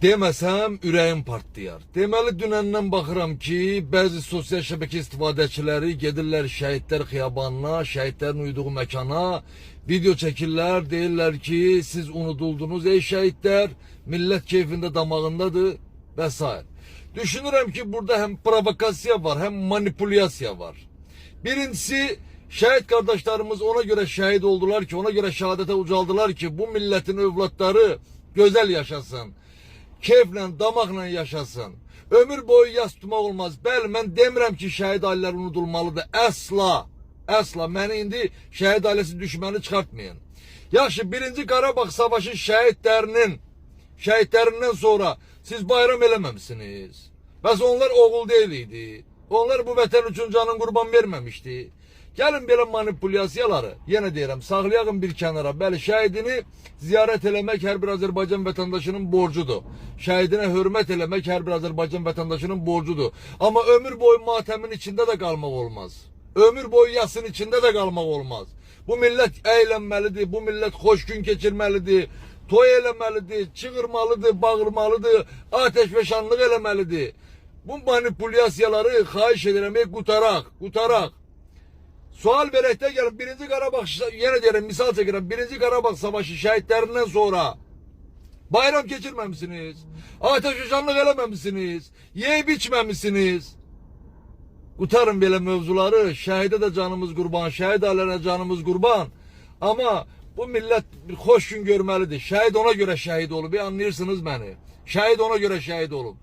Demesem ürəyim partlayar. Deməli dünəndən baxıram ki, bəzi sosial şəbəkə istifadəçiləri gedirlər şəhidlər xiyabanına, şəhidlərin uyuduğu məkana, video çəkirlər, deyirlər ki, siz unutuldunuz ey şəhidlər, millət keyfində damağındadır və s. Düşünürəm ki, burada həm provokasiya var, həm manipulyasiya var. Birincisi, şəhid qardaşlarımız ona görə şəhid oldular ki, ona görə şəhadətə ucaldılar ki, bu milletin övladları gözəl yaşasın. Keyflə, damaqla yaşasın. Ömür boyu yas tutmaq olmaz. Bəli, mən demirəm ki, şəhid ailələr unudulmalıdır. Əsla, əsla. Məni indi şəhid ailəsi düşməni çıxartmayın. Yaxşı, 1-ci Qarabağ savaşı şəhidlərindən sonra siz bayram eləməmişsiniz. Bəs onlar oğul deyil idi. Onlar bu vətən üçün canın qurban verməmişdi. Gəlin belə manipulyasiyaları, yenə deyirəm, saxlayağın bir kənara. Bəli, şəhidini ziyarət eləmək hər bir Azərbaycan vətəndaşının borcudur. Şəhidinə hörmət eləmək hər bir Azərbaycan vətəndaşının borcudur. Amma ömür boyu matəmin içində də qalmaq olmaz. Ömür boyu yasın içində də qalmaq olmaz. Bu millət əylənməlidir, bu millət xoş gün keçirməlidir, toy eləməlidir, çığırmalıdır, bağırmalıdır, ateşfəşanlıq eləməlidir. Bu manipulyasiyaları xahiş edirəm, qutaraq. Sual verəkdə gəlin, 1-ci Qarabağ, yenə deyirəm, misal çəkirəm, 1-ci Qarabağ savaşı şəhidlərindən sonra bayram keçirməmişsiniz, ateşfəşanlıq eləməmişsiniz, yeyib içməmişsiniz. Qutarın belə mövzuları, şəhidə də canımız qurban, şəhid ailələrə canımız qurban. Amma bu millət bir xoş gün görməlidir. Şəhid ona görə şəhid olub, anlayırsınız məni. Şəhid ona görə şəhid olub.